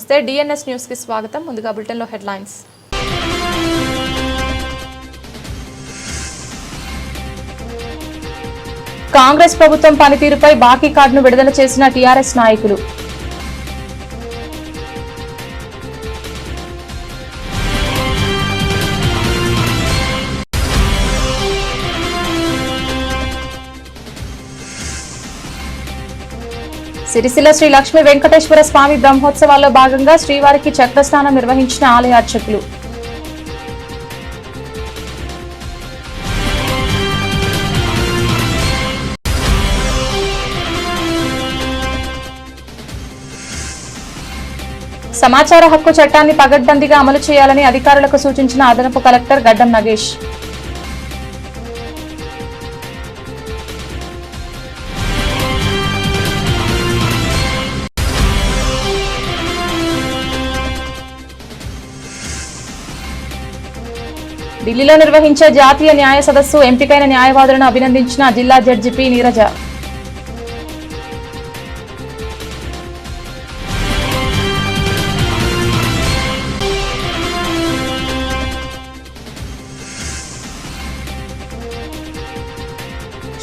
నమస్తే DNS news కి స్వాగతం. ముందుగా బులెటిన్ లో హెడ్లైన్స్. కాంగ్రెస్ ప్రభుత్వం పనితీరుపై బాకీ కార్డును విడుదల చేసిన టీఆర్ఎస్ నాయకులు. సిరిసిల్ల శ్రీ లక్ష్మీ వెంకటేశ్వర స్వామి బ్రహ్మోత్సవాల్లో భాగంగా శ్రీవారికి చక్రస్నానం నిర్వహించిన ఆలయ అర్చకులు. సమాచార హక్కు చట్టాన్ని పగడ్బందీగా అమలు చేయాలని అధికారులకు సూచించిన అదనపు కలెక్టర్ గడ్డం నగేష్. ఢిల్లీలో నిర్వహించే జాతీయ న్యాయ సదస్సు ఎంపికైన న్యాయవాదులను అభినందించిన జిల్లా జడ్జి పి నీరజ.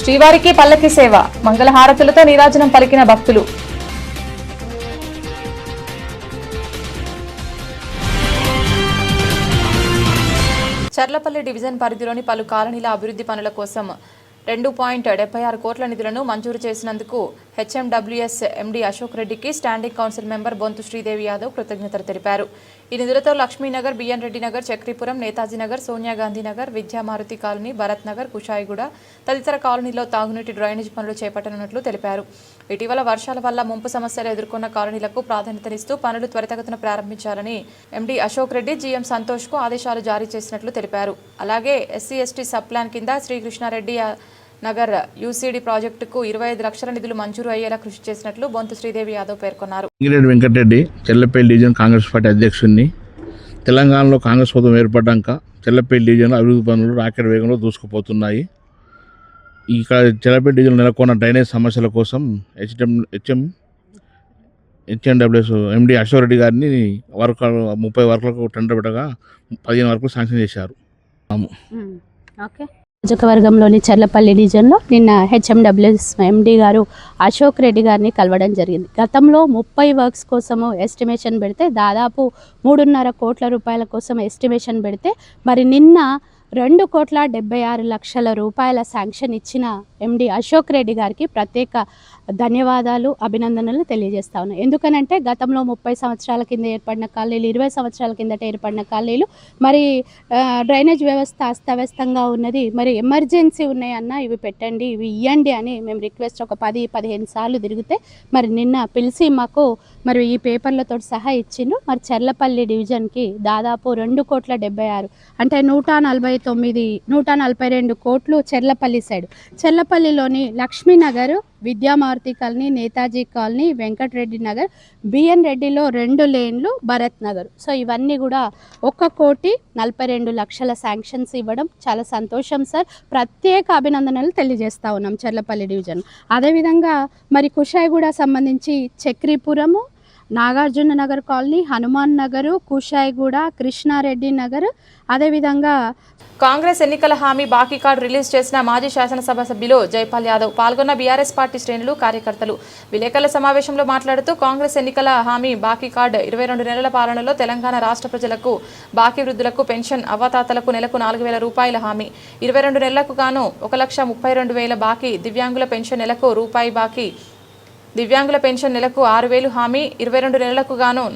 శ్రీవారికి పల్లకి సేవ, మంగళహారతులతో నీరాజనం పలికిన భక్తులు. చర్లపల్లి డివిజన్ పరిధిలోని పలు కాలనీల అభివృద్ధి పనుల కోసం 2.76 కోట్ల నిధులను మంజూరు చేసినందుకు హెచ్ఎండబ్ల్యూఎస్ ఎండీ అశోక్ రెడ్డికి standing council member Bonthu Sridevi Yadav కృతజ్ఞతలు తెలిపారు. ఈ నిధులతో లక్ష్మీనగర్, బిఎన్ రెడ్డి నగర్, చక్రీపురం, నేతాజీ నగర్, సోనియాగాంధీ నగర్, విద్యామారుతి కాలనీ, భరత్ నగర్, కుషాయిగూడ తదితర కాలనీలో తాగునీటి డ్రైనేజ్ పనులు చేపట్టనున్నట్లు తెలిపారు. ఇటీవల వర్షాల వల్ల ముంపు సమస్యలు ఎదుర్కొన్న కాలనీలకు ప్రాధాన్యతనిస్తూ పనులు త్వరితగతిన ప్రారంభించాలని ఎండీ అశోక్ రెడ్డి జీఎం సంతోష్ కు ఆదేశాలు జారీ చేసినట్లు తెలిపారు. అలాగే ఎస్సీ/ఎస్టీ సబ్ ప్లాన్ కింద శ్రీకృష్ణారెడ్డి నగర్ యూసీడీ ప్రాజెక్టుకు 25 లక్షల నిధులు మంజూరు అయ్యేలా కృషి చేసినట్లు బొంతు శ్రీదేవి యాదవ్ పేర్కొన్నారు. వెంకటరెడ్డి చెర్లపల్లి డివిజన్ కాంగ్రెస్ పార్టీ అధ్యక్షుడిని. తెలంగాణలో కాంగ్రెస్ ప్రభుత్వం ఏర్పడ్డాక చెర్లపల్లి డివిజన్లో అభివృద్ధి పనులు రాకెట్ వేగంలో దూసుకుపోతున్నాయి. ఇక్కడ చెర్లపల్లి డివిజన్ నెలకొన్న డ్రైనేజ్ సమస్యల కోసం హెచ్ఎండబ్ల్యూఎస్ ఎండీ అశోక్ రెడ్డి గారిని 30 వర్కులకు టెండర్ పెట్టగా 15 వర్కులు శాంక్షన్ చేశారు. నియోజకవర్గంలోని చర్లపల్లి డివిజన్లో నిన్న హెచ్ఎండబ్ల్యూఎస్ ఎండీ గారు అశోక్ రెడ్డి గారిని కలవడం జరిగింది. గతంలో 30 వర్క్స్ కోసము ఎస్టిమేషన్ పెడితే దాదాపు 3.5 కోట్ల రూపాయల కోసం ఎస్టిమేషన్ పెడితే మరి నిన్న 2,76 లక్షల రూపాయల శాంక్షన్ ఇచ్చిన ఎండీ అశోక్ రెడ్డి గారికి ప్రత్యేక ధన్యవాదాలు, అభినందనలు తెలియజేస్తా ఉన్నాను. ఎందుకనంటే గతంలో 30 సంవత్సరాల కింద ఏర్పడిన కాలనీలు, 20 సంవత్సరాల కిందట ఏర్పడిన కాలనీలు మరి డ్రైనేజ్ వ్యవస్థ అస్తవ్యస్తంగా ఉన్నది. మరి ఎమర్జెన్సీ ఉన్నాయన్నా ఇవి పెట్టండి, ఇవి ఇవ్వండి అని మేము రిక్వెస్ట్ ఒక 10-15 సార్లు తిరిగితే మరి నిన్న పిలిచి మాకు మరి ఈ పేపర్లతో సహా ఇచ్చిండ్రు. మరి చర్లపల్లి డివిజన్కి దాదాపు 2,76 అంటే 142 కోట్లు చర్లపల్లి సైడ్. చర్లపల్లిలోని Lakshminagar, Vidyamaruthi colony, Netaji colony, Venkatareddy Nagar, BN రెడ్డిలో 2 లేన్లు, భరత్ నగర్. సో ఇవన్నీ కూడా 1,42 లక్షల శాంక్షన్స్ ఇవ్వడం చాలా సంతోషం సార్. ప్రత్యేక అభినందనలు తెలియజేస్తా ఉన్నాం చర్లపల్లి డివిజన్. అదేవిధంగా మరి కుషాయిగూడ సంబంధించి చక్రీపురము, నాగార్జున నగర్ కాలనీ, హనుమాన్ నగరు, కుషాయిగూడ, కృష్ణారెడ్డి నగర్. అదేవిధంగా కాంగ్రెస్ ఎన్నికల హామీ బాకీ కార్డు రిలీజ్ చేసిన మాజీ శాసనసభ సభ్యులు జైపాల్ యాదవ్ పాల్గొన్న బీఆర్ఎస్ పార్టీ శ్రేణులు, కార్యకర్తలు విలేకరుల సమావేశంలో మాట్లాడుతూ కాంగ్రెస్ ఎన్నికల హామీ బాకీ కార్డు 22 నెలల పాలనలో తెలంగాణ రాష్ట్ర ప్రజలకు, బాకీ వృద్ధులకు, పెన్షన్ అవ్వాతాతలకు నెలకు 4,000 రూపాయల హామీ, 22 నెలలకు గాను 1,32,000 బాకీ, దివ్యాంగుల పెన్షన్ నెలకు రూపాయి బాకీ, దివ్యాంగుల పెన్షన్ నెలకు 6,000 హామీ, 22 నెలలకు గాను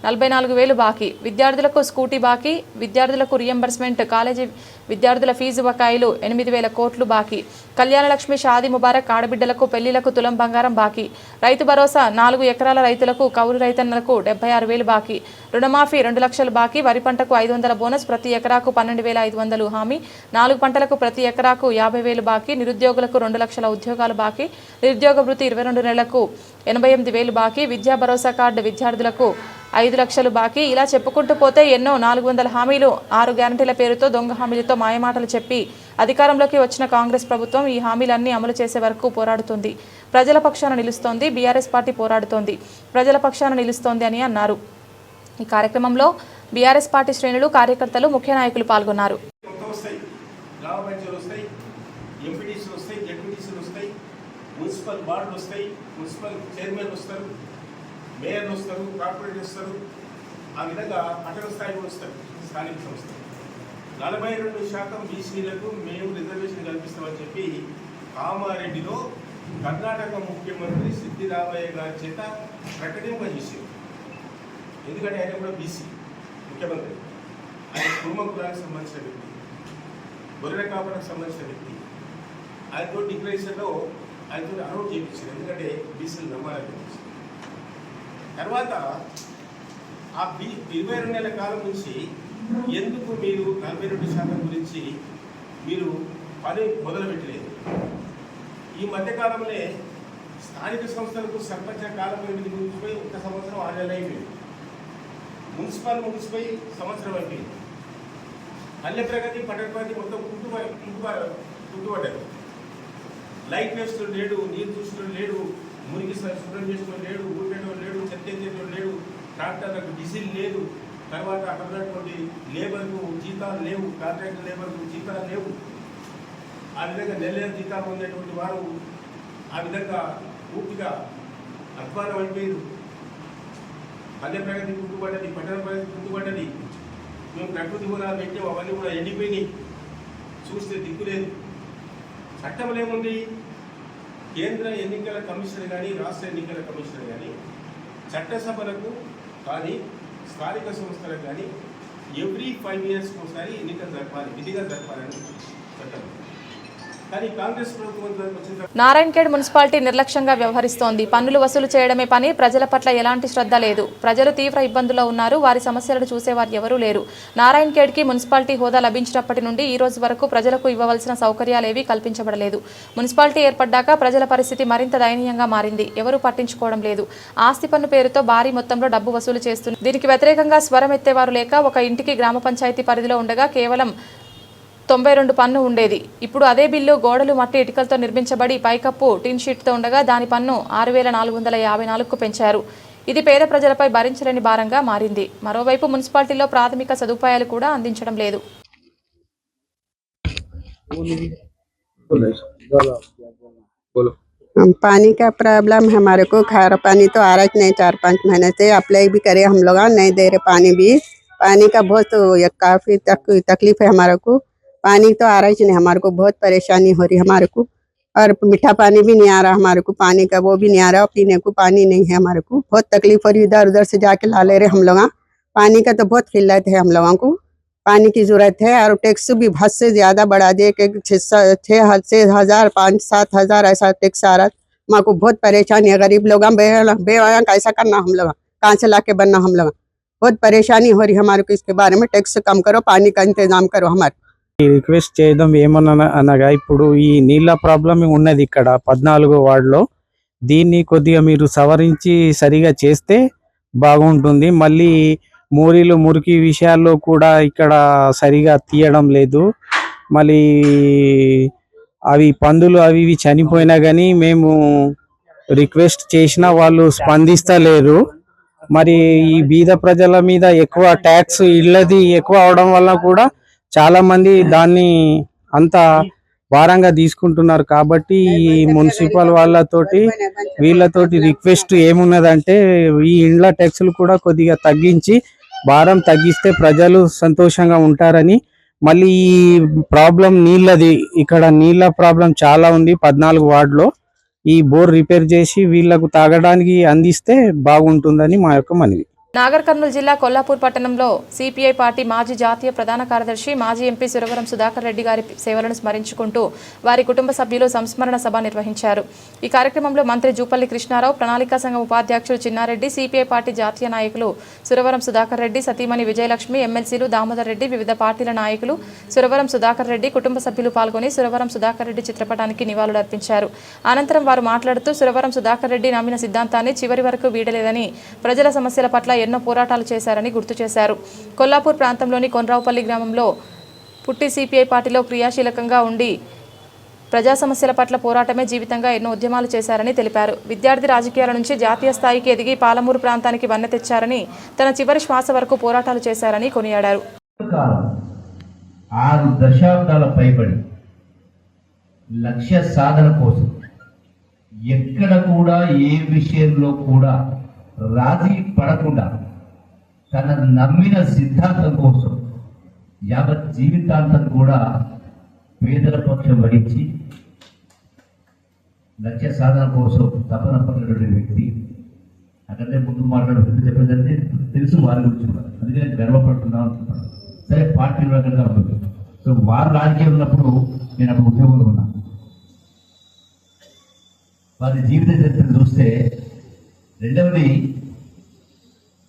44,000 బాకీ, విద్యార్థులకు స్కూటీ బాకీ, విద్యార్థులకు రియంబర్స్మెంట్, కాలేజీ విద్యార్థుల ఫీజు బకాయిలు 8,000 కోట్లు బాకీ, కళ్యాణలక్ష్మి, షాదీ ముబారక్, ఆడబిడ్డలకు పెళ్లిలకు తులం బంగారం బాకీ, రైతు భరోసా 4 ఎకరాల రైతులకు, కౌలు రైతన్నలకు 76,000 బాకీ, రుణమాఫీ 2 లక్షల బాకీ, వరి పంటకు 500 బోనస్, ప్రతి ఎకరాకు 12,500 హామీ, 4 పంటలకు ప్రతి ఎకరాకు 50,000 బాకీ, నిరుద్యోగులకు 2 లక్షల ఉద్యోగాలు బాకీ, నిరుద్యోగ వృత్తి 22 నెలలకు 88,000 బాకీ, విద్యా భరోసా కార్డు విద్యార్థులకు 5 లక్షలు బాకీ. ఇలా చెప్పుకుంటూ పోతే ఎన్నో 400 హామీలు, 6 గ్యారంటీల పేరుతో దొంగ హామీలతో మాయమాటలు చెప్పి అధికారంలోకి వచ్చిన కాంగ్రెస్ ప్రభుత్వం ఈ హామీలన్నీ అమలు చేసే వరకు పోరాడుతుంది. ప్రజల పక్షాన నిలుస్తోంది. బీఆర్ఎస్ పార్టీ పోరాడుతోంది, ప్రజల పక్షాన నిలుస్తోంది అని అన్నారు. ఈ కార్యక్రమంలో బీఆర్ఎస్ పార్టీ శ్రేణులు కార్యకర్తలు ముఖ్య నాయకులు పాల్గొన్నారు. మున్సిపల్ వార్డులు వస్తాయి, మున్సిపల్ చైర్మన్ వస్తారు, మేయర్లు వస్తారు, కార్పొరేటర్ వస్తారు, ఆ విధంగా పట్టణ స్థాయిలో వస్తారు స్థానిక సంస్థలు. 42% బీసీలకు మేము రిజర్వేషన్ కల్పిస్తామని చెప్పి కామారెడ్డిలో కర్ణాటక ముఖ్యమంత్రి సిద్దిరామయ్య గారి చేత ప్రకటింపజేసారు. ఎందుకంటే ఆయన కూడా బీసీ ముఖ్యమంత్రి, ఆయన కుటుంబ కులానికి సంబంధించిన వ్యక్తి, గొర్రెల కాపులకు సంబంధించిన వ్యక్తి. ఆయనతో డిక్లరేషన్లో ఆయనతో అనౌన్స్ చేయించారు, ఎందుకంటే బీసీలు నమ్మాలని. తర్వాత ఆ 22 నెలల కాలం నుంచి ఎందుకు మీరు 42% గురించి మీరు పని మొదలుపెట్టలేదు? ఈ మధ్యకాలంలో స్థానిక సంస్థలకు సర్పంచ కాలం పరిమితి ముగిసిపోయి 1 సంవత్సరం 6 నెలలు అయిపోయింది. మున్సిపల్ ముగిసిపోయి సంవత్సరం అయిపోయింది. పల్లె ప్రగతి, పట్టణ ప్రగతి మొత్తం కుంటుపడ్డారు. లైట్ వేస్తుడు లేడు, నీరు చూసిన లేడు, మురికి శుభ్రం చేసుకుని లేడు, ఊరిపెట్టడం లేడు, చెత్తేసేయడం లేడు, ట్రాక్టర్లకు డీజిల్ లేదు. తర్వాత అక్కడ ఉన్నటువంటి లేబర్కు జీతాలు లేవు, కాంట్రాక్టర్ లేబర్కు జీతాలు లేవు. ఆ విధంగా నెల జీతాలు పొందేటువంటి వారు ఆ విధంగా పూర్తిగా అధ్వానం అయిపోయారు. పల్లె ప్రగతి కుంటుపడ్డది, పట్టణ ప్రగతి కుంటుపడ్డది. మేము ప్రకృతి గుణాలు పెట్టాము, అవన్నీ కూడా ఎండిపోయినాయి. చూస్తే దిక్కులేదు. చట్టంలో ఏముంది? కేంద్ర ఎన్నికల కమిషన్ కానీ రాష్ట్ర ఎన్నికల కమిషన్ కానీ చట్టసభలకు కానీ స్థానిక సంస్థలకు కానీ ఎవ్రీ 5 years ఒకసారి ఎన్నికలు జరపాలి, విధిగా జరపాలని చట్టం. కానీ కాంగ్రెస్ ప్రభుత్వం వచ్చిన నారాయణఖేడ్ మున్సిపాలిటీ నిర్లక్ష్యంగా వ్యవహరిస్తోంది. పన్నులు వసూలు చేయడమే పని, ప్రజల పట్ల ఎలాంటి శ్రద్ధ లేదు. ప్రజలు తీవ్ర ఇబ్బందుల్లో ఉన్నారు. వారి సమస్యలను చూసేవారు ఎవరూ లేరు. నారాయణఖేడ్కి మున్సిపాలిటీ హోదా లభించినప్పటి నుండి ఈ రోజు వరకు ప్రజలకు ఇవ్వవలసిన సౌకర్యాలేవీ కల్పించబడలేదు. మున్సిపాలిటీ ఏర్పడ్డాక ప్రజల పరిస్థితి మరింత దయనీయంగా మారింది. ఎవరూ పట్టించుకోవడం లేదు. ఆస్తి పన్ను పేరుతో భారీ మొత్తంలో డబ్బు వసూలు చేస్తున్నారు. దీనికి వ్యతిరేకంగా స్వరం ఎత్తేవారు లేక ఒక ఇంటికి గ్రామ పంచాయతీ పరిధిలో ఉండగా కేవలం 92 పన్ను ఉండేది. ఇప్పుడు అదే బిల్లు గోడలు మట్టి ఇటుకలతో నిర్మించబడి పైకప్పు టిన్ షీట్తో ఉండగా దాని పన్ను 6,454కు పెంచారు. ఇది పేద ప్రజలపై భరించలేని భారంగా మారింది. మరోవైపు మున్సిపాలిటీలో ప్రాథమిక సదుపాయాలు కూడా అందించడం లేదు. पानी का प्रॉब्लम है हमारे को. खारा पानी तो आ रहा नहीं, 4-5 महीने से अप्लाई भी करे हम लोग, नहीं दे रहे पानी भी. पानी का बहुत काफी तकलीफ है हमारे को. पानी तो आ रहा ही नहीं, हमारे को बहुत परेशानी हो रही है हमारे को. और मीठा पानी भी नहीं आ रहा हमारे को, पानी का वो भी नहीं आ रहा, पीने को पानी नहीं है हमारे को. बहुत तकलीफ हो रही, इधर उधर से जाके ला ले रहे हम लोग. पानी का तो बहुत किल्लत है हम लोगों को, पानी की जरूरत है. और टैक्स भी हद से ज्यादा बढ़ा दिए कि 6,000 5-7 हज़ार ऐसा टैक्स आ रहा. माँ को बहुत परेशानी है, गरीब लोग बेवाया कैसा करना हम लोग, कहाँ से ला के बनना हम लोग. बहुत परेशानी हो रही हमारे को. इसके बारे में टैक्स कम करो, पानी का इंतजाम करो हमारे. రిక్వెస్ట్ చేయడం ఏమన్నా అనగా, ఇప్పుడు ఈ నీళ్ళ ప్రాబ్లం ఉన్నది ఇక్కడ 14వ వార్డులో. దీన్ని కొద్దిగా మీరు సవరించి సరిగా చేస్తే బాగుంటుంది. మళ్ళీ మోరీలు మురికి విషయాల్లో కూడా ఇక్కడ సరిగా తీయడం లేదు. మళ్ళీ అవి పందులు అవి ఇవి చనిపోయినా కానీ మేము రిక్వెస్ట్ చేసినా వాళ్ళు స్పందిస్తలేరు. మరి ఈ బీద ప్రజల మీద ఎక్కువ ట్యాక్స్ ఇళ్ళది ఎక్కువ అవడం వల్ల కూడా చాలా మంది దాన్ని అంత భారంగా తీసుకుంటున్నారు. కాబట్టి ఈ మున్సిపల్ వాళ్ళతోటి వీళ్ళతోటి రిక్వెస్ట్ ఏమున్నదంటే, ఈ ఇండ్ల ట్యాక్సులు కూడా కొద్దిగా తగ్గించి భారం తగ్గిస్తే ప్రజలు సంతోషంగా ఉంటారని. మళ్ళీ ఈ ప్రాబ్లం నీళ్ళది, ఇక్కడ నీళ్ళ ప్రాబ్లం చాలా ఉంది 14 వార్డులో. ఈ బోర్ రిపేర్ చేసి వీళ్ళకు తాగడానికి అందిస్తే బాగుంటుందని మా యొక్క మనవి. నాగర్ కర్నూలు జిల్లా కొల్లాపూర్ పట్టణంలో సిపిఐ పార్టీ మాజీ జాతీయ ప్రధాన కార్యదర్శి మాజీ ఎంపీ సురవరం సుధాకర్ రెడ్డి గారి సేవలను స్మరించుకుంటూ వారి కుటుంబ సభ్యులు సంస్మరణ సభ నిర్వహించారు. ఈ కార్యక్రమంలో మంత్రి జూపల్లి కృష్ణారావు, ప్రణాళికా సంఘం ఉపాధ్యక్షుడు చిన్నారెడ్డి, సిపిఐ పార్టీ జాతీయ నాయకులు సురవరం సుధాకర్ రెడ్డి, సతీమణి విజయలక్ష్మి, ఎమ్మెల్సీలు దామోదర్ రెడ్డి, వివిధ పార్టీల నాయకులు, సురవరం సుధాకర్ రెడ్డి కుటుంబ సభ్యులు పాల్గొని సురవరం సుధాకర్ రెడ్డి చిత్రపటానికి నివాళులర్పించారు. అనంతరం వారు మాట్లాడుతూ సురవరం సుధాకర్ రెడ్డి నమ్మిన సిద్ధాంతాన్ని చివరి వరకు వీడలేదని, ప్రజల సమస్యల పట్ల ఎన్నో పోరాటాలు చేశారని గుర్తు చేశారు. కొల్లాపూర్ ప్రాంతంలోని కొన్రావుపల్లి గ్రామంలో పుట్టి సిపిఐ పార్టీలో క్రియాశీలకంగా ఉండి ప్రజా సమస్యల పట్ల పోరాటమే జీవితంగా ఎన్నో ఉద్యమాలు చేశారని తెలిపారు. విద్యార్థి రాజకీయాల నుంచి జాతీయ స్థాయికి ఎదిగి పాలమూరు ప్రాంతానికి వన్నె తెచ్చారని, తన చివరి శ్వాస వరకు పోరాటాలు చేశారని కొనియాడారు. 6 దశాబ్దాల పైబడి లక్ష్య సాధన కోసం ఎక్కడ కూడా ఏ విషయంలో కూడా రాజీ పడకుండా తన నమ్మిన సిద్ధాంతం కోసం యావత్ జీవితాంతం కూడా పేదల పక్షం వహించి లక్ష్య సాధన కోసం తపన పడినటువంటి వ్యక్తి. అక్కడే ముందు మాట్లాడే చెప్పేదంటే తెలుసు వారి గురించి కూడా, అందుకని గర్వపడుతున్నాను అనుకుంటున్నాను. సరే, పార్టీలో అక్కడ ఉంటుంది. సో వారు రాజకీయం ఉన్నప్పుడు నేను అప్పుడు ఉద్యోగంలో ఉన్నాను. వారి జీవిత చరిత్ర చూస్తే, రెండవది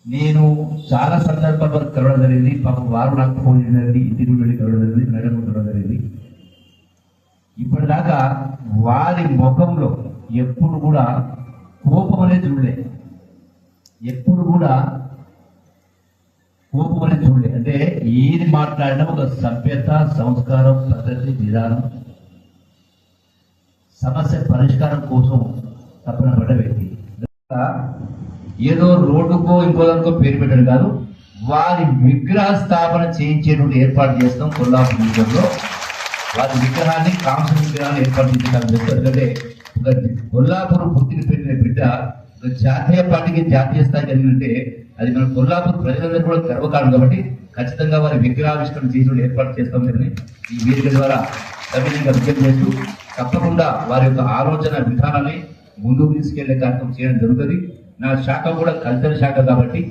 నేను చాలా సందర్భాల వరకు కలవడం జరిగింది. పాపం వారు నాకు ఫోన్ చేయడం జరిగింది, ఇంటికి వెళ్ళి కలవడం జరిగింది, మేడం కలవడం జరిగింది. ఇప్పటిదాకా వారి ముఖంలో ఎప్పుడు కూడా కోపం అనేది చూడలేదు, ఎప్పుడు కూడా కోపం అనేది చూడలేదు. అంటే ఏది మాట్లాడినా ఒక సభ్యత, సంస్కారం, పద్ధతి, విధానం, సమస్య పరిష్కారం కోసం తపన పడ్డ వ్యక్తి. ఏదో రోడ్డుకో ఇంకోదానికో పేరు పెట్టడం కాదు, వారి విగ్రహ స్థాపన చేయించేటువంటి ఏర్పాటు చేస్తాం కొల్లాపూర్ నియోజకవర్గంలో. వారి విగ్రహాన్ని, కాంస్య విగ్రహాన్ని ఏర్పాటు చేసేటానికి చేస్తారు. ఎందుకంటే ఒక కొల్లాపూర్ పుట్టిన పెట్టిన బిడ్డ ఒక జాతీయ పార్టీకి జాతీయ స్థాయికి వెళ్ళిందంటే అది మన కొల్లాపూర్ ప్రజలందరూ కూడా గర్వకారణం. కాబట్టి ఖచ్చితంగా వారి విగ్రహావిష్కరణ చేసి ఏర్పాటు చేస్తాం లేదని ఈ వేదిక ద్వారా సవినయంగా విజ్ఞప్తి చేస్తూ, తప్పకుండా వారి యొక్క ఆలోచన విధానాన్ని ముందుకు తీసుకెళ్లే కార్యక్రమం చేయడం జరుగుతుంది. నా శాఖ కూడా కల్చర్ శాఖ కాబట్టి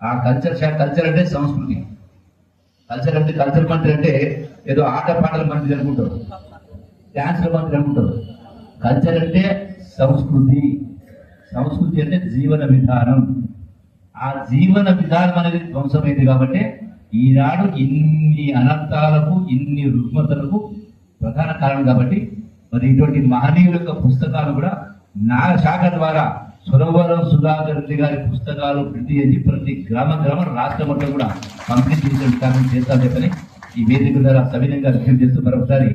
ఆ కల్చర్ శాఖ, కల్చర్ అంటే సంస్కృతి, కల్చర్ అంటే కల్చర్ మంత్రి అంటే ఏదో ఆట పాటల మంత్రి అనుకుంటారు, డాన్స్ల మంత్రి అనుకుంటారు. కల్చర్ అంటే సంస్కృతి, సంస్కృతి అంటే జీవన విధానం. ఆ జీవన విధానం అనేది ధ్వంసమైంది కాబట్టి ఈనాడు ఇన్ని అనర్థాలకు, ఇన్ని రుగ్మతలకు ప్రధాన కారణం. కాబట్టి మరి ఇటువంటి మహనీయుల యొక్క పుస్తకాలు కూడా నా శాఖ ద్వారా సురవరం సుధాకర్ రెడ్డి గారి పుస్తకాలు ప్రింట్ చేసి ప్రతి గ్రామ రాష్ట్రం మొత్తం కూడా పంపిణీ చేసే కార్యక్రమం చేస్తాను చెప్పని ఈ వేదిక ద్వారా సవినయంగా విజ్ఞప్తి చేస్తూ మరొకసారి.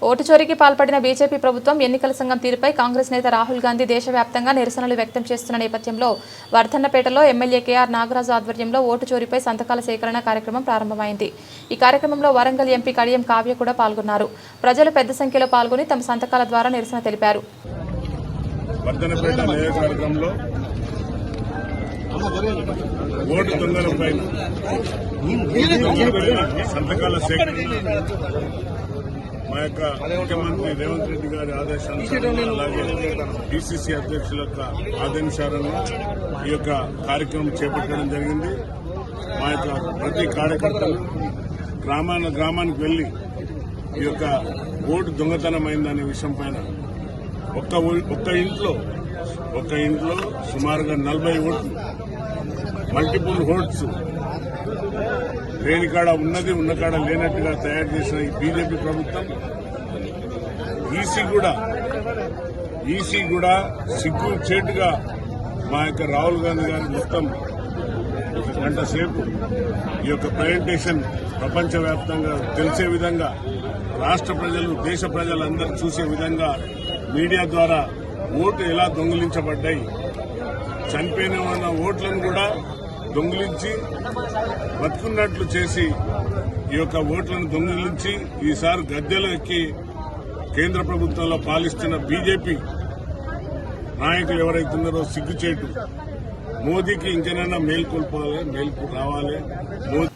ఓటు చోరీకి పాల్పడిన బీజేపీ ప్రభుత్వం ఎన్నికల సంఘం తీరుపై కాంగ్రెస్ నేత రాహుల్ గాంధీ దేశవ్యాప్తంగా నిరసనలు వ్యక్తం చేస్తున్న నేపథ్యంలో వర్ధన్నపేటలో ఎమ్మెల్యే కేఆర్ నాగరాజు ఆధ్వర్యంలో ఓటు చోరీపై సంతకాల సేకరణ కార్యక్రమం ప్రారంభమైంది. ఈ కార్యక్రమంలో వరంగల్ ఎంపీ కడియం కావ్య కూడా పాల్గొన్నారు. ప్రజలు పెద్ద సంఖ్యలో పాల్గొని తమ సంతకాల ద్వారా నిరసన తెలిపారు. వర్ధన్నపేట నియోజకవర్గంలో ఓటు దొంగలపై సంతకాల సేకరణ మా యొక్క ముఖ్యమంత్రి రేవంత్ రెడ్డి గారి ఆదేశానుసారం, అలాగే పిసిసి అధ్యక్షుల యొక్క ఆదేశాలను ఈ యొక్క కార్యక్రమం చేపట్టడం జరిగింది. మా యొక్క ప్రతి కార్యకర్తలు గ్రామానికి వెళ్లి ఈ యొక్క ఓటు దొంగతనమైందనే విషయం పైన ఒక్క ఇంట్లో సుమారుగా 40 ఓట్లు, మల్టిపుల్ ఓట్స్ లేనికాడ ఉన్నది, ఉన్నకాడ లేనట్టుగా తయారు చేసిన ఈ బీజేపీ ప్రభుత్వం ఈసీ కూడా సిగ్గు చేటుగా మా యొక్క రాహుల్ గాంధీ గారు మొత్తం 1 గంట సేపు ఈ యొక్క ప్రజెంటేషన్ ప్రపంచవ్యాప్తంగా తెలిసే విధంగా, రాష్ట్ర ప్రజలు, దేశ ప్రజలందరూ చూసే విధంగా మీడియా ద్వారా ఓటు ఎలా దొంగిలించబడ్డాయి, చనిపోయిన ఓట్లను కూడా దొంగిలించి బతుకున్నట్లు చేసి ఈ యొక్క ఓట్లను దొంగిలించి ఈసారి గద్దెలు ఎక్కి కేంద్ర ప్రభుత్వంలో పాలిస్తున్న బీజేపీ నాయకులు ఎవరైతున్నారో సిగ్గుచేటు. మోదీకి ఇంకనైనా మేల్కు రావాలి.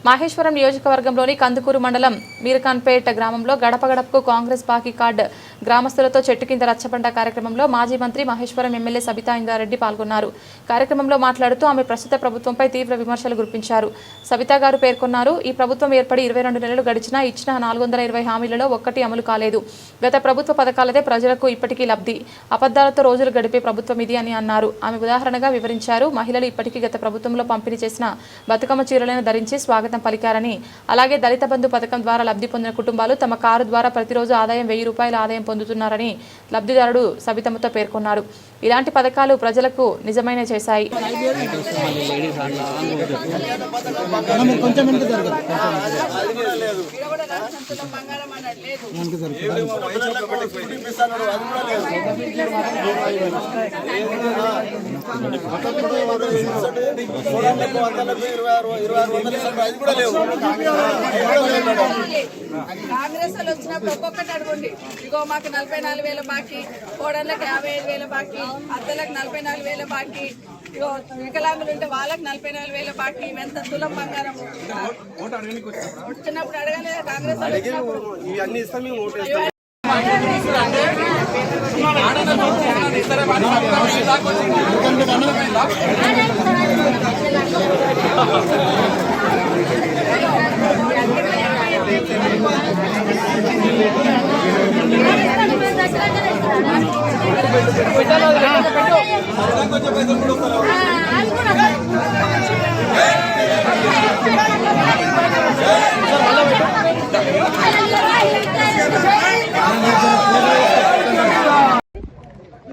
మహేశ్వరం నియోజకవర్గంలోని కందుకూరు మండలం మీర్ఖాన్పేట్ గ్రామంలో గడప గడపకు కాంగ్రెస్ బాకీ కార్డు గ్రామస్తులతో చెట్టు కింద రచ్చబండ కార్యక్రమంలో మాజీ మంత్రి మహేశ్వరం ఎమ్మెల్యే సబితా ఇందారెడ్డి పాల్గొన్నారు. కార్యక్రమంలో మాట్లాడుతూ ఆమె ప్రస్తుత ప్రభుత్వంపై తీవ్ర విమర్శలు గుర్పించారు. సబితా గారు పేర్కొన్నారు, ఈ ప్రభుత్వం ఏర్పడి 22 నెలలు గడిచినా ఇచ్చిన 420 హామీలలో ఒక్కటి అమలు కాలేదు. గత ప్రభుత్వ పథకాలదే ప్రజలకు ఇప్పటికీ లబ్ధి. అబద్దాలతో రోజులు గడిపే ప్రభుత్వం ఇది అని అన్నారు. ఆమె ఉదాహరణగా వివరించారు. మహిళలు ఇప్పటికీ గత ప్రభుత్వంలో పంపిణీ చేసిన బతుకమ్మ చీరలను ధరించి స్వాగతం పలికారని, అలాగే దళిత బంధు పథకం ద్వారా లబ్ధి పొందిన కుటుంబాలు తమ కారు ద్వారా ప్రతిరోజు ఆదాయం 1000 రూపాయల ఆదాయం పొందుతున్నారని లబ్ధిదారుడు సబితమ్మతో పేర్కొన్నారు. ఇలాంటి పథకాలు ప్రజలకు నిజమైన చేశాయి. కాంగ్రెస్ వాళ్ళు వచ్చినప్పుడు ఒక్కొక్కటి అడగండి. ఇగో మాకు 44,000 బాకీ, కోడళ్ళకి 55,000 బాకీ, అత్తలకు 44,000 బాకీ, ఇగో వికలాంగులు ఉంటే వాళ్ళకి 44,000 బాకీ. ఇవంత తులం బంగారం వచ్చినప్పుడు అడగలేదు కాంగ్రెస్ వాళ్ళు వచ్చినప్పుడు.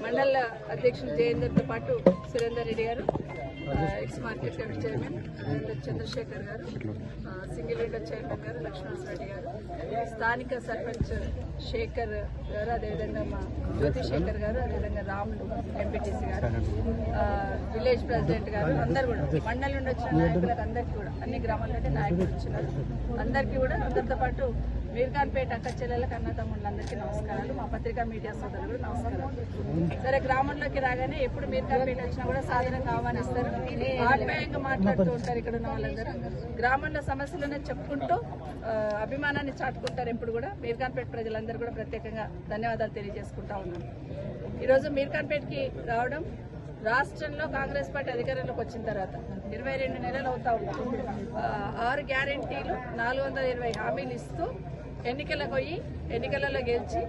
మండల అధ్యక్షులు జయేందర్తో పాటు సురేందర్ రెడ్డి గారు, ex market committee chairman Chandrasekhar గారు, సింగిల్ విండో చైర్మన్ గారు లక్ష్మణరెడ్డి గారు, స్థానిక సర్పంచ్ శేఖర్ గారు, అదేవిధంగా మా జ్యోతి శేఖర్ గారు, అదేవిధంగా రాములు ఎంపీటీసీ గారు, విలేజ్ ప్రెసిడెంట్ గారు, అందరు కూడా మండలి నుండి వచ్చిన నాయకులకు అందరికీ కూడా, అన్ని గ్రామాల నుండి నాయకులు వచ్చినారు. అందరికీ కూడా అందరితో పాటు మీర్ఖాన్పేట అక్క చెల్లెలకు అన్న తమ్ముళ్ళందరికీ నమస్కారాలు. మా పత్రికా మీడియా సోదరులు నమస్కారాలు. సరే, గ్రామంలోకి రాగానే ఎప్పుడు మీర్ఖాన్పేట వచ్చినా కూడా సాధారణంగా ఆహ్వానిస్తారు, ఆప్యాయంగా మాట్లాడుతూ ఉంటారు. ఇక్కడ ఉన్న వాళ్ళందరూ గ్రామంలో సమస్యలను చెప్పుకుంటూ అభిమానాన్ని చాటుకుంటారు. ఎప్పుడు కూడా మీర్ఖాన్పేట ప్రజలందరూ కూడా ప్రత్యేకంగా ధన్యవాదాలు తెలియజేసుకుంటా ఉన్నాను. ఈరోజు మీర్ఖాన్పేటకి రావడం, రాష్ట్రంలో కాంగ్రెస్ పార్టీ అధికారంలోకి వచ్చిన తర్వాత 22 నెలలు అవుతా ఉంటాం. 6 గ్యారెంటీలు, 420 హామీలు ఇస్తూ ఎన్నికలకు పోయి ఎన్నికలలో గెలిచి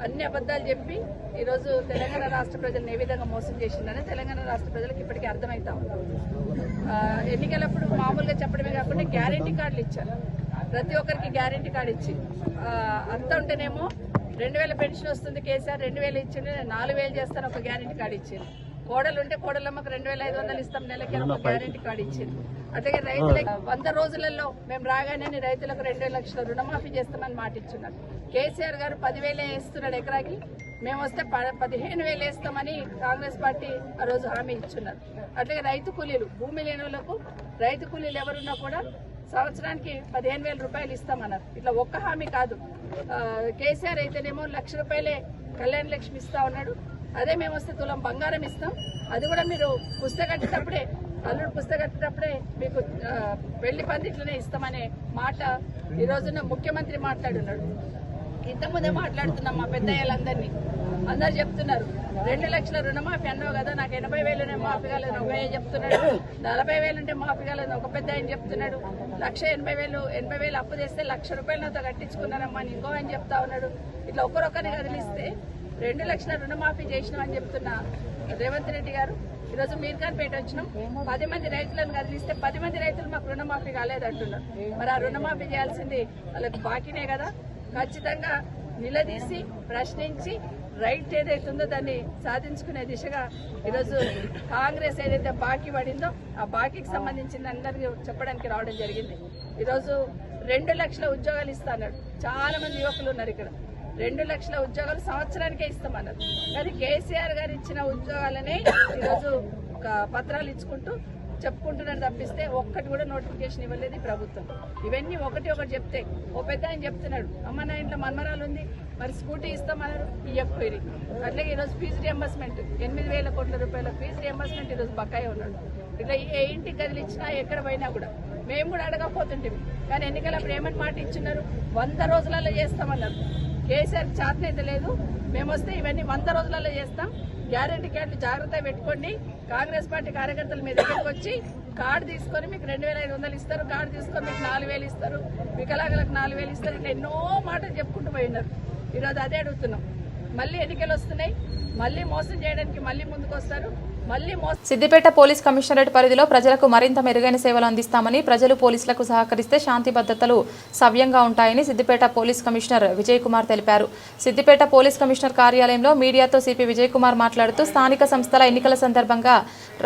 అన్ని అబద్ధాలు చెప్పి ఈరోజు తెలంగాణ రాష్ట్ర ప్రజలను ఏ విధంగా మోసం చేసిందని తెలంగాణ రాష్ట్ర ప్రజలకు ఇప్పటికీ అర్థమవుతా ఉంది. ఎన్నికలప్పుడు మామూలుగా చెప్పడమే కాకుండా గ్యారెంటీ కార్డులు ఇచ్చారు. ప్రతి ఒక్కరికి గ్యారెంటీ కార్డు ఇచ్చి అంతా ఉంటేనేమో 2,000 పెన్షన్ వస్తుంది, కేసీఆర్ 2,000 ఇచ్చింది, 4,000 చేస్తాను ఒక గ్యారెంటీ కార్డు ఇచ్చింది. కోడలు ఉంటే కోడలమ్మకు 2,500 ఇస్తాం నెలకి ఒక గ్యారెంటీ కార్డు ఇచ్చింది. అట్లాగే రైతులకు 100 రోజులలో మేము రాగానే రైతులకు 2 లక్షల రుణమాఫీ చేస్తామని మాట ఇచ్చున్నారు. కేసీఆర్ గారు 10,000 వేస్తున్నాడు ఎకరాకి, మేము వస్తే 15,000 వేస్తామని కాంగ్రెస్ పార్టీ ఆ రోజు హామీ ఇచ్చున్నారు. అట్లాగే రైతు కూలీలు, భూమి లేని వాళ్ళకు రైతు కూలీలు ఎవరున్నా కూడా సంవత్సరానికి 15,000 రూపాయలు ఇస్తామన్నారు. ఇట్లా ఒక్క హామీ కాదు. కేసీఆర్ అయితేనేమో 1,00,000 రూపాయలే కళ్యాణ లక్ష్మి ఇస్తా ఉన్నాడు. అదే మేము వస్తే తులం బంగారం ఇస్తాం, అది కూడా మీరు పుస్తకట్టేటప్పుడే, అల్లుడు పుస్తకట్టేటప్పుడే మీకు పెళ్లి పందిట్లనే ఇస్తామనే మాట ఈ రోజున ముఖ్యమంత్రి మాట్లాడున్నాడు. ఇంతకుముందే మాట్లాడుతున్నాం మా పెద్దయ్యలందరినీ, అందరు చెప్తున్నారు 2 లక్షల రుణమాఫీ అన్నావు కదా, నాకు 80,000 మాఫీ కాలేదు ఒక చెప్తున్నాడు, 40,000 ఉంటే మాఫీ కాలేదు ఒక పెద్ద ఆయన చెప్తున్నాడు, 1,80,000 అప్పు చేస్తే 1,00,000 రూపాయలు నాతో కట్టించుకున్నారమ్మా అని ఇంకో ఆయన చెప్తా ఉన్నాడు. ఇట్లా ఒక్కరొక్కరిని కదిలిస్తే 2 లక్షల రుణమాఫీ చేసినామని చెప్తున్న రేవంత్ రెడ్డి గారు ఈరోజు మీర్ఖాన్పేట వచ్చినాం. 10 మంది రైతులను కదిలిస్తే 10 మంది రైతులు మాకు రుణమాఫీ కాలేదంటున్నారు. మరి ఆ రుణమాఫీ చేయాల్సింది వాళ్ళకి బాకీనే కదా. ఖచ్చితంగా నిలదీసి ప్రశ్నించి రైట్ ఏదైతే ఉందో దాన్ని సాధించుకునే దిశగా ఈరోజు కాంగ్రెస్ ఏదైతే బాకీ పడిందో ఆ బాకీకి సంబంధించిన అందరికీ చెప్పడానికి రావడం జరిగింది. ఈరోజు 2 లక్షల ఉద్యోగాలు ఇస్తాడు. చాలా మంది యువకులు ఉన్నారు ఇక్కడ. 2 లక్షల ఉద్యోగాలు సంవత్సరానికే ఇస్తామన్నారు. కానీ కేసీఆర్ గారు ఇచ్చిన ఉద్యోగాలనే ఈరోజు పత్రాలు ఇచ్చుకుంటూ చెప్పుకుంటున్నారు తప్పిస్తే ఒక్కటి కూడా నోటిఫికేషన్ ఇవ్వలేదు ప్రభుత్వం. ఇవన్నీ ఒకటి చెప్తే ఓ పెద్ద ఆయన చెప్తున్నాడు, అమ్మ నా ఇంట్లో మన్మరాలు ఉంది, మరి స్కూటీ ఇస్తామన్నారు, ఇవ్వకపోయి. అట్లాగే ఈరోజు ఫీజు రియంబర్స్మెంట్ 8,000 కోట్ల రూపాయల ఫీజు రియంబర్స్మెంట్ ఈరోజు బకాయి ఉన్నాడు. ఇట్లా ఏ ఇంటికి కదిలిచ్చినా ఎక్కడ పోయినా కూడా మేము కూడా అడగకపోతుంటే, కానీ ఎన్నికలప్పుడు ఏమని మాట ఇచ్చినారు, 100 రోజులలో చేస్తామన్నారు. కేసీఆర్ చేతనైతే లేదు, మేము వస్తే ఇవన్నీ 100 రోజులలో చేస్తాం, గ్యారెంటీ కార్డులు జాగ్రత్తగా పెట్టుకోండి, కాంగ్రెస్ పార్టీ కార్యకర్తలు మీ దగ్గరకు వచ్చి కార్డు తీసుకొని మీకు 2,500 ఇస్తారు, కార్డు తీసుకొని మీకు 4,000 ఇస్తారు, వికలాంగులకు 4,000 ఇస్తారు, ఇట్లా ఎన్నో మాటలు చెప్పుకుంటూ పోయినారు. ఈరోజు అదే అడుగుతున్నాం. మళ్ళీ ఎన్నికలు వస్తున్నాయి, మళ్ళీ మోసం చేయడానికి మళ్ళీ ముందుకు వస్తారు. మళ్ళీ సిద్దిపేట పోలీస్ కమిషనరేట్ పరిధిలో ప్రజలకు మరింత మెరుగైన సేవలు అందిస్తామని, ప్రజలు పోలీసులకు సహకరిస్తే శాంతి భద్రతలు సవ్యంగా ఉంటాయని సిద్దిపేట పోలీస్ కమిషనర్ విజయ్ కుమార్ తెలిపారు. సిద్దిపేట పోలీస్ కమిషనర్ కార్యాలయంలో మీడియాతో సిపి విజయ్ కుమార్ మాట్లాడుతూ స్థానిక సంస్థల ఎన్నికల సందర్భంగా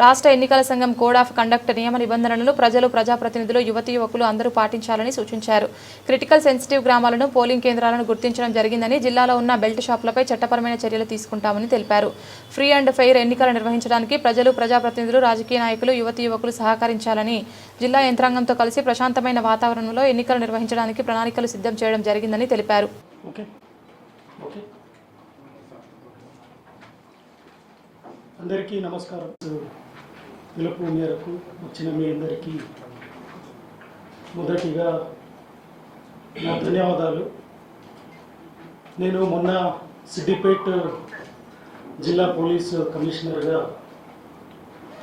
రాష్ట్ర ఎన్నికల సంఘం కోడ్ ఆఫ్ కండక్ట్ నియమ నిబంధనలను ప్రజలు, ప్రజాప్రతినిధులు, యువతీ యువకులు అందరూ పాటించాలని సూచించారు. క్రిటికల్ సెన్సిటివ్ గ్రామాలను, పోలింగ్ కేంద్రాలను గుర్తించడం జరిగిందని, జిల్లాలో ఉన్న బెల్ట్ షాపులపై చట్టపరమైన చర్యలు తీసుకుంటామని తెలిపారు. ఫ్రీ అండ్ ఫెయిర్ ఎన్నికలు నిర్వహించడానికి ప్రజలు, ప్రజాప్రతినిధులు, రాజకీయ నాయకులు, యువతీ యువకులు సహకరించాలని, జిల్లా యంత్రాంగంతో కలిసి ప్రశాంతమైన వాతావరణంలో ఎన్నికలు నిర్వహించడానికి ప్రణాళికలు సిద్ధం చేయడం జరిగిందని తెలిపారు. అందరికీ నమస్కారం. పిలుపు మేరకు వచ్చిన మీ అందరికీ మొదటిగా నా ధన్యవాదాలు. నేను మొన్న సిద్దిపేట జిల్లా పోలీస్ కమిషనర్గా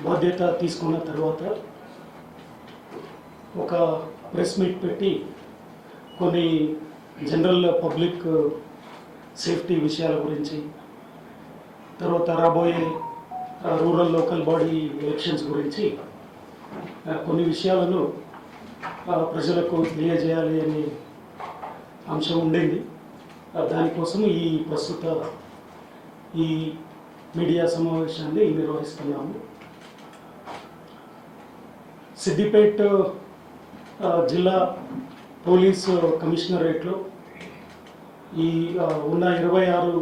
బాధ్యత తీసుకున్న తర్వాత ఒక ప్రెస్ మీట్ పెట్టి కొన్ని జనరల్ పబ్లిక్ సేఫ్టీ విషయాల గురించి, తర్వాత రాబోయే రూరల్ లోకల్ బాడీ ఎలక్షన్స్ గురించి కొన్ని విషయాలను ప్రజలకు తెలియజేయాలి అనే అంశం ఉండింది. దానికోసం ప్రస్తుత ఈ మీడియా సమావేశాన్ని నిర్వహిస్తున్నాము. సిద్దిపేట జిల్లా పోలీస్ కమిషనరేట్లో ఈ ఉన్న 26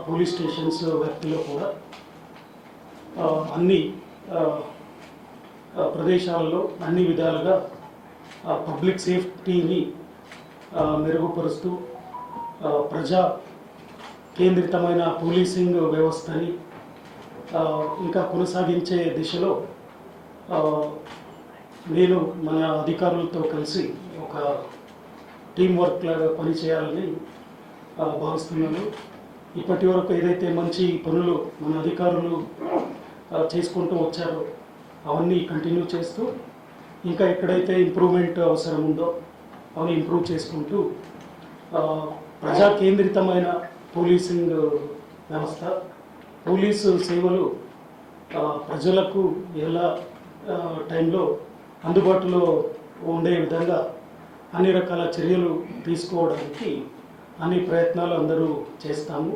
పోలీస్ స్టేషన్స్ వ్యాప్తిలో కూడా అన్ని ప్రదేశాలలో అన్ని విధాలుగా పబ్లిక్ సేఫ్టీని మెరుగుపరుస్తూ ప్రజా కేంద్రితమైన పోలీసింగ్ వ్యవస్థని ఇంకా కొనసాగించే దిశలో నేను మన అధికారులతో కలిసి ఒక టీం వర్క్ లాగా పనిచేయాలని భావిస్తున్నాను. ఇప్పటి వరకు ఏదైతే మంచి పనులు మన అధికారులు చేసుకుంటూ వచ్చారో అవన్నీ కంటిన్యూ చేస్తూ, ఇంకా ఎక్కడైతే ఇంప్రూవ్మెంట్ అవసరం ఉందో అవన్నీ ఇంప్రూవ్ చేసుకుంటూ ప్రజా కేంద్రితమైన పోలీసింగ్ వ్యవస్థ, పోలీసు సేవలు ప్రజలకు ఎలా టైంలో అందుబాటులో ఉండే విధంగా అన్ని రకాల చర్యలు తీసుకోవడానికి అన్ని ప్రయత్నాలు అందరూ చేస్తాము.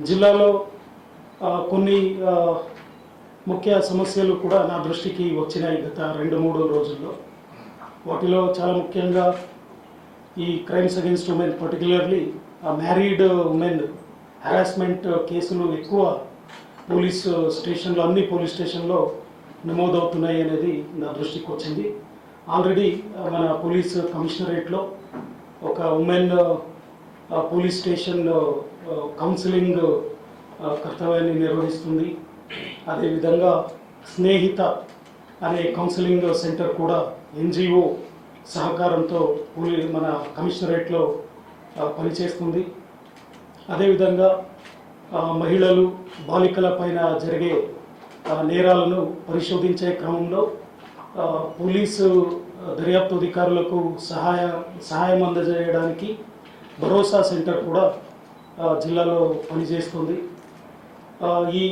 జిల్లాలో కొన్ని ముఖ్య సమస్యలు కూడా నా దృష్టికి వచ్చినాయి గత 2-3 రోజుల్లో. వాటిలో చాలా ముఖ్యంగా ఈ crimes against women, particularly married women harassment కేసులు ఎక్కువ పోలీస్ స్టేషన్లో, అన్ని పోలీస్ స్టేషన్లో నమోదవుతున్నాయి అనేది నా దృష్టికి వచ్చింది. ఆల్రెడీ మన పోలీస్ కమిషనరేట్లో ఒక ఉమెన్ పోలీస్ స్టేషన్ కౌన్సిలింగ్ కర్తవ్యాన్ని నిర్వహిస్తుంది. అదేవిధంగా స్నేహిత అనే కౌన్సిలింగ్ సెంటర్ కూడా ఎన్జిఓ సహకారంతో మన కమిషనరేట్లో పనిచేస్తుంది. అదేవిధంగా మహిళలు, బాలికల పైన జరిగే నేరాలను పరిశోధించే క్రమంలో పోలీసు దర్యాప్తు అధికారులకు సహాయం అందజేయడానికి భరోసా సెంటర్ కూడా జిల్లాలో పనిచేస్తుంది. ఈ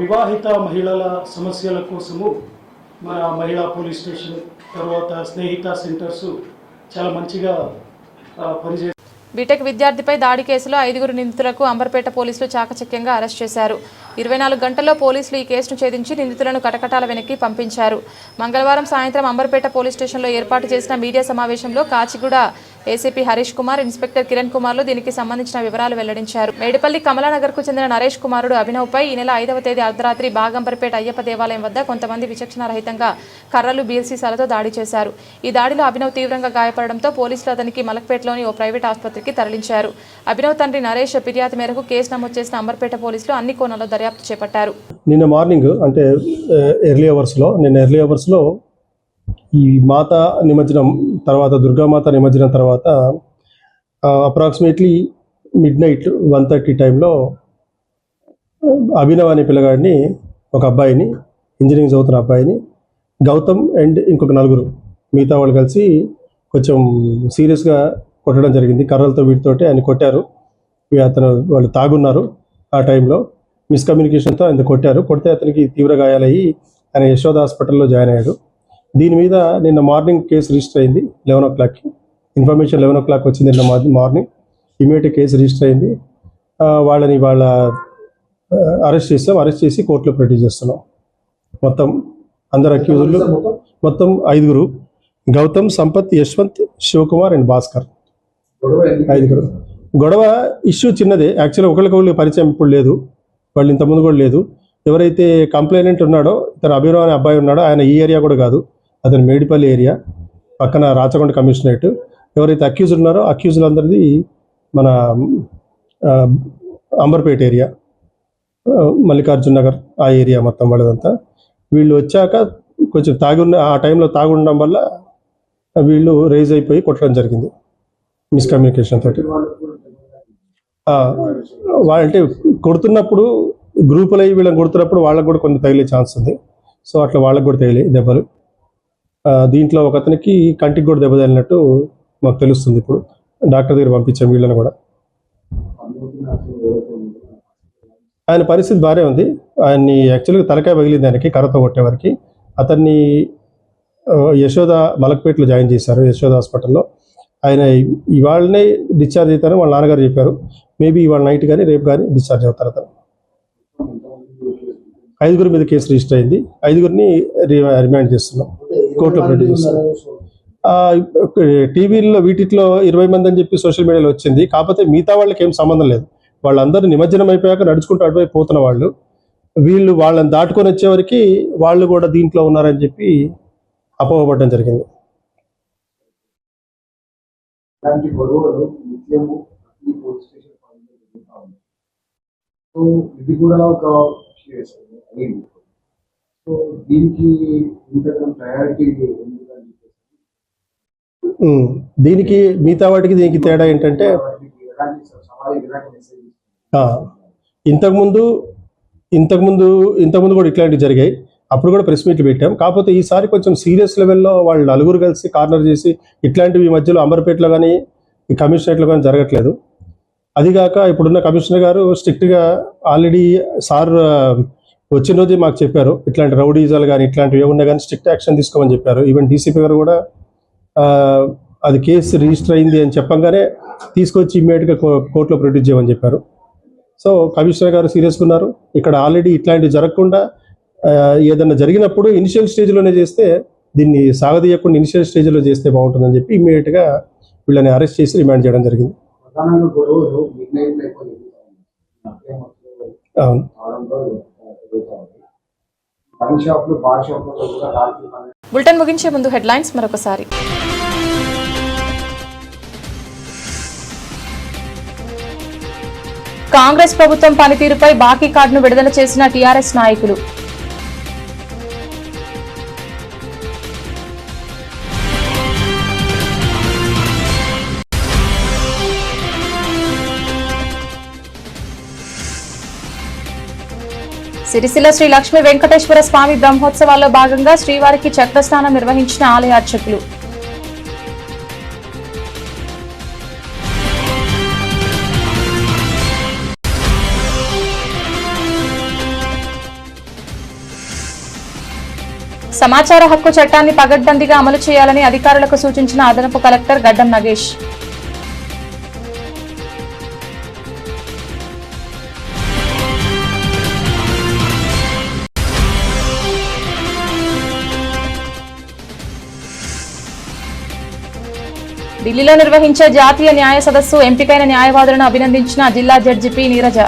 వివాహిత మహిళల సమస్యల కోసము మన మహిళా పోలీస్ స్టేషన్, తర్వాత స్నేహిత సెంటర్స్ చాలా మంచిగా పనిచేస్తాయి. బీటెక్ విద్యార్థిపై దాడి కేసులో 5 నిందితులకు అంబర్పేట పోలీసులు చాకచక్యంగా అరెస్ట్ చేశారు. 24 గంటల్లో పోలీసులు ఈ కేసును ఛేదించి నిందితులను కటకటాల వెనక్కి పంపించారు. మంగళవారం సాయంత్రం అంబర్పేట పోలీస్ స్టేషన్లో ఏర్పాటు చేసిన మీడియా సమావేశంలో కాచిగూడ ఏసీపీ హరీష్ కుమార్, ఇన్స్పెక్టర్ కిరణ్ కుమార్లు దీనికి సంబంధించిన వివరాలు వెల్లడించారు. మేడిపల్లి కమలానగర్కు చెందిన నరేష్ కుమారుడు అభినవ్పై ఈ నెల 5వ తేదీ అర్ధరాత్రి బాగంబర్పేట అయ్యప్ప దేవాలయం వద్ద కొంతమంది విచక్షణారహితంగా కర్రలు, బీర్సీసాలతో దాడి చేశారు. ఈ దాడిలో అభినవ్ తీవ్రంగా గాయపడడంతో పోలీసులు అతనికి మలక్పేటలోని ఓ ప్రైవేట్ ఆసుపత్రికి తరలించారు. అభినవ్ తండ్రి నరేష్ ఫిర్యాదు మేరకు కేసు నమోదు చేసిన అంబర్పేట పోలీసులు అన్ని కోణాల్లో దర్యాప్తు చేపట్టారు. నిన్న మార్నింగ్ అంటే ఎర్లీ అవర్స్లో ఈ మాత నిమజ్జనం తర్వాత, దుర్గామాత నిమజ్జనం తర్వాత అప్రాక్సిమేట్లీ midnight 1:30 టైంలో అభినవ్ అనే పిల్లగాడిని, ఒక అబ్బాయిని, ఇంజనీరింగ్ చదువుతున్న అబ్బాయిని, గౌతమ్ అండ్ ఇంకొక 4 మిగతా వాళ్ళు కలిసి కొంచెం సీరియస్గా కొట్టడం జరిగింది. కర్రలతో వీటితోటి ఆయన కొట్టారు. వాళ్ళు తాగున్నారు. ఆ టైంలో మిస్కమ్యూనికేషన్తో ఆయన కొట్టారు. కొడితే అతనికి తీవ్ర గాయాలయ్యి ఆయన యశోద హాస్పిటల్లో జాయిన్ అయ్యాడు. దీని మీద నిన్న మార్నింగ్ కేసు రిజిస్టర్ అయింది 11 o'clockకి. ఇన్ఫర్మేషన్ 11 o'clock వచ్చింది నిన్న మార్నింగ్. ఇమీడియట్ కేసు రిజిస్టర్ అయింది. వాళ్ళని అరెస్ట్ చేస్తాం. అరెస్ట్ చేసి కోర్టులో ప్రొడ్యూస్ చేస్తున్నాం. మొత్తం అందరు అక్యూజులు మొత్తం 5. గౌతమ్, సంపత్, యశ్వంత్, శివకుమార్ అండ్ భాస్కర్. 5. గొడవ ఇష్యూ చిన్నదే. యాక్చువల్గా ఒకరికొకరికి పరిచయం ఇప్పుడు లేదు, వాళ్ళు ఇంతకుముందు కూడా లేదు. ఎవరైతే కంప్లైనెంట్ ఉన్నాడో ఇతను అభిరావ్ అనే అబ్బాయి ఉన్నాడో ఆయన ఈ ఏరియా కూడా కాదు, అతను మేడిపల్లి ఏరియా పక్కన రాచకొండ కమిషనరేట్. ఎవరైతే అక్యూజులు ఉన్నారో అక్యూజులందరిది మన అంబర్పేట ఏరియా, మల్లికార్జున నగర్ ఆ ఏరియా మొత్తం వాళ్ళదంతా. వీళ్ళు వచ్చాక కొంచెం ఆ టైంలో తాగుండడం వల్ల వీళ్ళు రేజ్ అయిపోయి కొట్టడం జరిగింది మిస్కమ్యూనికేషన్ తోటి. అంటే కొడుతున్నప్పుడు గ్రూపులు అయ్యి వీళ్ళని కొడుతున్నప్పుడు వాళ్ళకు కూడా కొన్ని తగిలే ఛాన్స్ ఉంది. సో అట్లా వాళ్ళకు కూడా తగిలే దెబ్బలు. దీంట్లో ఒక అతనికి కంటికి కూడా దెబ్బ తగిలినట్టు మాకు తెలుస్తుంది. ఇప్పుడు డాక్టర్ దగ్గర పంపించాం వీళ్ళని కూడా. ఆయన పరిస్థితి బాగానే ఉంది. ఆయన్ని యాక్చువల్గా తలకాయ పగిలింది ఆయనకి కర్రతో కొట్టేవారికి. అతన్ని యశోద మలక్పేటలో జాయిన్ చేశారు, యశోద హాస్పిటల్లో. ఆయన ఇవాళనే డిశ్చార్జ్ అవుతారని వాళ్ళ నాన్నగారు చెప్పారు. మేబీ ఇవాళ నైట్ కానీ రేపు కానీ డిశ్చార్జ్ అవుతారు అతను. 5 మీద కేసు రిజిస్టర్ అయింది. 5 రిమాండ్ చేస్తున్నాం, కోర్టులో ప్రొడ్యూస్ చేస్తున్నాం. టీవీల్లో వీటిలో 20 మంది అని చెప్పి సోషల్ మీడియాలో వచ్చింది. కాకపోతే మిగతా వాళ్ళకి ఏం సంబంధం లేదు. వాళ్ళందరూ నిమజ్జనం అయిపోయాక నడుచుకుంటూ అటువైపు పోతున్న వాళ్ళు. వీళ్ళు వాళ్ళని దాటుకొని వచ్చేవరకు వాళ్ళు కూడా దీంట్లో ఉన్నారని చెప్పి అపోహపడడం జరిగింది. ఇది కూడా ఒక దీనికి దీనికి మిగతా వాటికి దీనికి తేడా ఏంటంటే ఇంతకుముందు కూడా ఇట్లాంటివి జరిగాయి. అప్పుడు కూడా ప్రెస్ మీట్లు పెట్టాం. కాకపోతే ఈసారి కొంచెం సీరియస్ లెవెల్లో వాళ్ళు 4 కలిసి కార్నర్ చేసి ఇట్లాంటివి ఈ మధ్యలో అంబర్పేటలో కానీ ఈ కమిషనరేట్లో కానీ జరగట్లేదు. అదిగాక ఇప్పుడున్న కమిషనర్ గారు స్ట్రిక్ట్గా ఆల్రెడీ సార్ వచ్చిన రోజే మాకు చెప్పారు, ఇట్లాంటి రౌడీజాలు కానీ ఇట్లాంటివి ఏమున్నా కానీ స్ట్రిక్ట్ యాక్షన్ తీసుకోమని చెప్పారు. ఈవెన్ డీసీపీ గారు కూడా అది కేసు రిజిస్టర్ అయింది అని చెప్పంగానే తీసుకొచ్చి ఇమ్మీడియట్గా కోర్టులో ప్రొడ్యూస్ చేయమని చెప్పారు. సో కమిషనర్ గారు సీరియస్గా ఉన్నారు. ఇక్కడ ఆల్రెడీ ఇట్లాంటివి జరగకుండా ఏదన్నా జరిగినప్పుడు ఇనిషియల్ స్టేజ్లోనే చేస్తే, దీన్ని సాగదీయకుండా ఇనిషియల్ స్టేజ్లో చేస్తే బాగుంటుందని చెప్పి ఇమ్మీడియట్గా వీళ్ళని అరెస్ట్ చేసి రిమాండ్ చేయడం జరిగింది. అవును. బులెటిన్ ముగించే ముందు హెడ్లైన్స్ మరొకసారి. కాంగ్రెస్ ప్రభుత్వం పనితీరుపై బాకీ కార్డును విడుదల చేసిన టీఆర్ఎస్ నాయకులు. సిరిసిల్ల శ్రీ లక్ష్మీ వెంకటేశ్వర స్వామి బ్రహ్మోత్సవాల్లో భాగంగా శ్రీవారికి చక్రస్నానం నిర్వహించిన ఆలయ అర్చకులు. సమాచార హక్కు చట్టాన్ని పగడ్బందీగా అమలు చేయాలని అధికారులకు సూచించిన అదనపు కలెక్టర్ గడ్డం నగేష్. ఢిల్లీలో నిర్వహించే జాతీయ న్యాయ సదస్సు ఎంపికైన న్యాయవాదులను అభినందించిన జిల్లా జడ్జి పి నీరజ.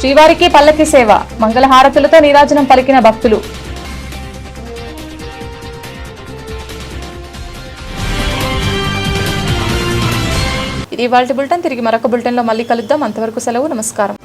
శ్రీవారికి పల్లకి సేవ, మంగళహారతులతో నీరాజనం పలికిన భక్తులు. ఇది ఇవాల్టి బులెటిన్. తిరిగి మరొక బులెటిన్లో మళ్ళీ కలుద్దాం. అంతవరకు సెలవు. నమస్కారం.